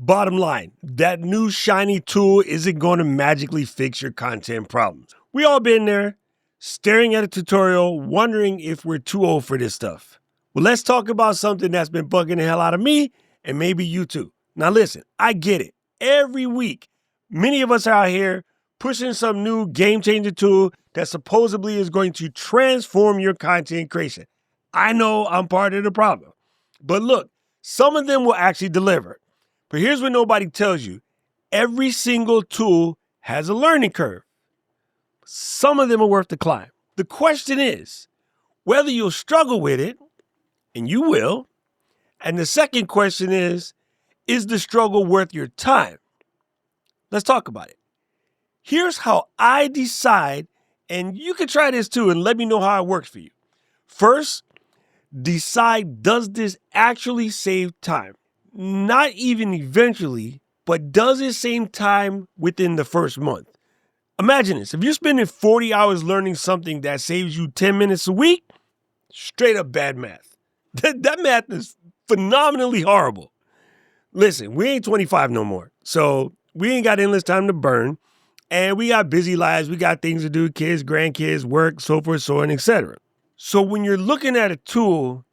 Bottom line, that new shiny tool isn't going to magically fix your content problems. We all been there, staring at a tutorial, wondering if we're too old for this stuff. Well, let's talk about something that's been bugging the hell out of me and maybe you too. Now listen, I get it. Every week, many of us are out here pushing some new game-changing tool that supposedly is going to transform your content creation. I know I'm part of the problem. But look, some of them will actually deliver. But here's what nobody tells you. Every single tool has a learning curve. Some of them are worth the climb. The question is whether you'll struggle with it, and you will. And the second question is the struggle worth your time? Let's talk about it. Here's how I decide, and you can try this too and let me know how it works for you. First, decide, does this actually save time? Not even eventually, but does it save time within the first month? Imagine this. If you're spending 40 hours learning something that saves you 10 minutes a week, straight up bad math. That math is phenomenally horrible. Listen, we ain't 25 no more. So we ain't got endless time to burn. And we got busy lives. We got things to do, kids, grandkids, work, so forth, so on, etc. So when you're looking at a tool,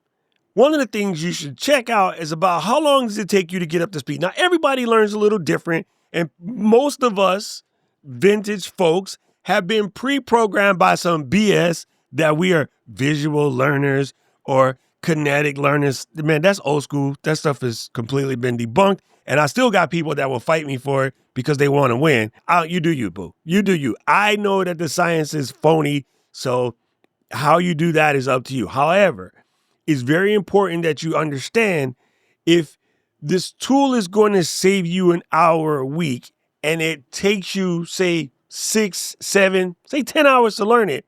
one of the things you should check out is about how long does it take you to get up to speed. Now, everybody learns a little different, and most of us vintage folks have been pre-programmed by some BS that we are visual learners or kinetic learners. Man, that's old school. That stuff has completely been debunked, and I still got people that will fight me for it because they want to win. You do you, boo. You do you. I know that the science is phony, so how you do that is up to you. However, it's very important that you understand if this tool is going to save you an hour a week and it takes you, say, 6, 7, say 10 hours to learn it,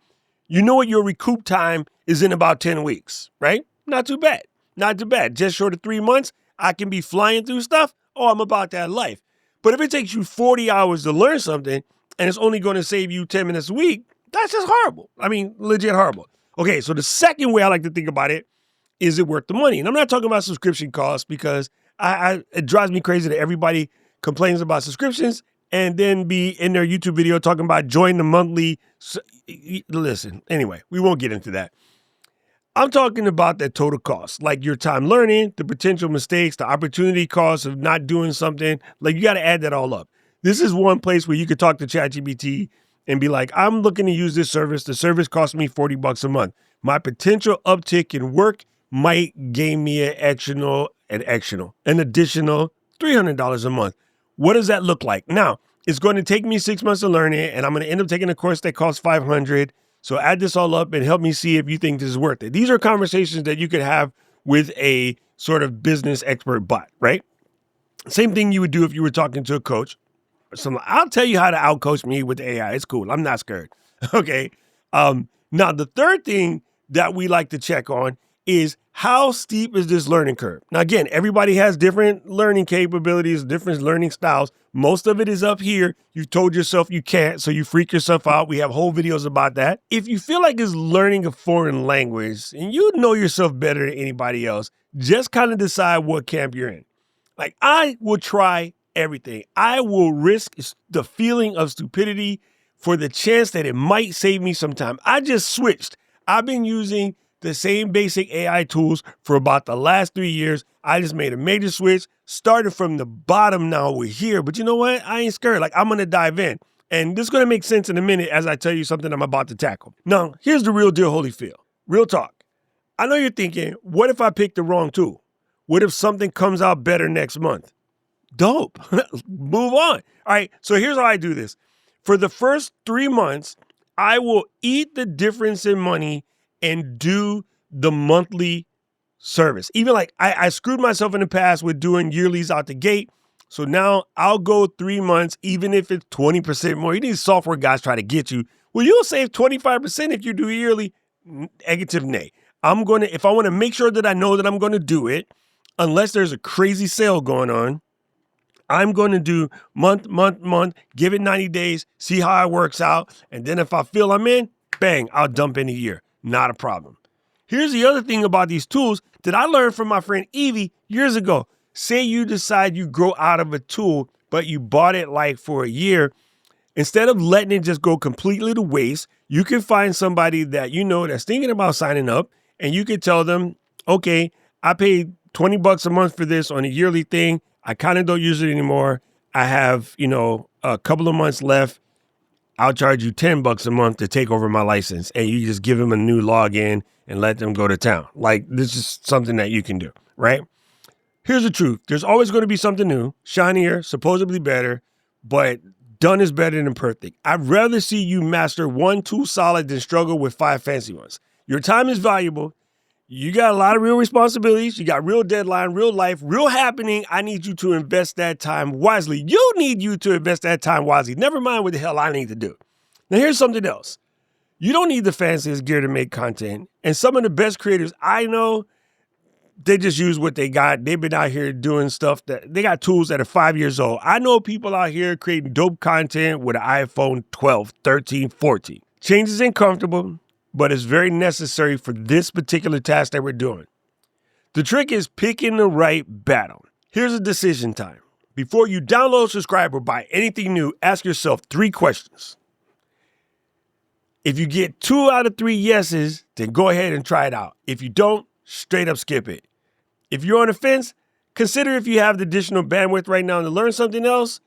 you know what your recoup time is in about 10 weeks, right? Not too bad. Not too bad. Just short of 3 months, I can be flying through stuff. Oh, I'm about that life. But if it takes you 40 hours to learn something and it's only going to save you 10 minutes a week, that's just horrible. I mean, legit horrible. Okay, so the second way I like to think about it, is it worth the money? And I'm not talking about subscription costs because it drives me crazy that everybody complains about subscriptions and then be in their YouTube video talking about join the monthly. Listen, anyway, we won't get into that. I'm talking about the total cost, like your time learning, the potential mistakes, the opportunity cost of not doing something. Like you got to add that all up. This is one place where you could talk to ChatGPT and be like, I'm looking to use this service. The service costs me $40 a month. My potential uptick in work might gain me an additional $300 a month. What does that look like? Now, it's going to take me 6 months to learn it, and I'm going to end up taking a course that costs $500. So add this all up and help me see if you think this is worth it. These are conversations that you could have with a sort of business expert bot, right? Same thing you would do if you were talking to a coach. So I'll tell you how to outcoach me with AI. It's cool. I'm not scared. Okay. Now, the third thing that we like to check on is how steep is this learning curve? Now, again, everybody has different learning capabilities, different learning styles. Most of it is up here. You told yourself you can't, so you freak yourself out. We have whole videos about that. If you feel like it's learning a foreign language and you know yourself better than anybody else, just kind of decide what camp you're in. Like, I will try everything. I will risk the feeling of stupidity for the chance that it might save me some time. I just switched. I've been using the same basic AI tools for about the last 3 years. I just made a major switch, started from the bottom, now we're here. But you know what? I ain't scared. Like, I'm going to dive in. And this is going to make sense in a minute as I tell you something I'm about to tackle. Now, here's the real deal, Holyfield. Real talk. I know you're thinking, what if I pick the wrong tool? What if something comes out better next month? Dope. Move on. All right, so here's how I do this. For the first 3 months, I will eat the difference in money and do the monthly service. Even like I screwed myself in the past with doing yearlies out the gate. So now I'll go 3 months, even if it's 20% more. You need software guys try to get you. Well, you'll save 25% if you do yearly. Negative nay. If I want to make sure that I know that I'm going to do it, unless there's a crazy sale going on, I'm going to do month, give it 90 days, see how it works out. And then if I feel I'm in, bang, I'll dump in a year. Not a problem. Here's the other thing about these tools that I learned from my friend Evie years ago. Say you decide you grow out of a tool, but you bought it like for a year. Instead of letting it just go completely to waste, you can find somebody that you know that's thinking about signing up, and you can tell them, okay, I paid $20 a month for this on a yearly thing. I kind of don't use it anymore. I have, a couple of months left. I'll charge you $10 a month to take over my license. And you just give them a new login and let them go to town. Like, this is something that you can do, right? Here's the truth. There's always going to be something new, shinier, supposedly better, but done is better than perfect. I'd rather see you master one tool solid than struggle with 5 fancy ones. Your time is valuable. You got a lot of real responsibilities. You got real deadline, real life, real happening. I need you to invest that time wisely. You need you to invest that time wisely. Never mind what the hell I need to do. Now, here's something else. You don't need the fanciest gear to make content. And some of the best creators I know, they just use what they got. They've been out here doing stuff that they got tools that are 5 years old. I know people out here creating dope content with an iPhone 12, 13, 14. Change isn't comfortable, but it's very necessary for this particular task that we're doing. The trick is picking the right battle. Here's a decision time. Before you download, subscribe, or buy anything new, ask yourself 3 questions. If you get 2 out of 3 yeses, then go ahead and try it out. If you don't, straight up skip it. If you're on the fence, consider if you have the additional bandwidth right now to learn something else,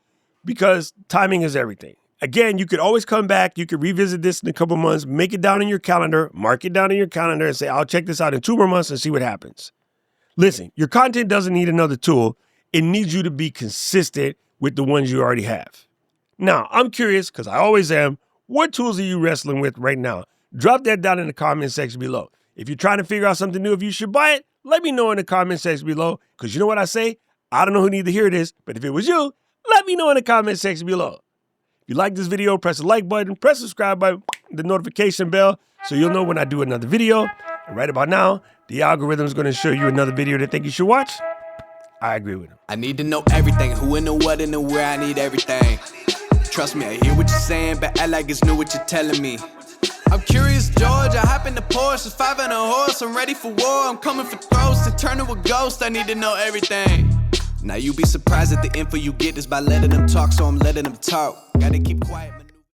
because timing is everything. Again, you could always come back. You could revisit this in a couple months, make it down in your calendar, mark it down in your calendar and say, I'll check this out in 2 more months and see what happens. Listen, your content doesn't need another tool. It needs you to be consistent with the ones you already have. Now, I'm curious, because I always am, what tools are you wrestling with right now? Drop that down in the comment section below. If you're trying to figure out something new, if you should buy it, let me know in the comment section below, because you know what I say? I don't know who needs to hear this, but if it was you, let me know in the comment section below. If you like this video, press the like button, press the subscribe button, the notification bell, so you'll know when I do another video. And right about now, the algorithm is going to show you another video they think you should watch. I agree with him. I need to know everything, who and the what and the where, I need everything. Trust me, I hear what you're saying, but act like it's new what you're telling me. I'm curious, George, I hop in the Porsche, it's 5 and a horse, I'm ready for war, I'm coming for throats, to turn to a ghost, I need to know everything. Now you be surprised at the info you get is by letting them talk, so I'm letting them talk. Gotta keep quiet.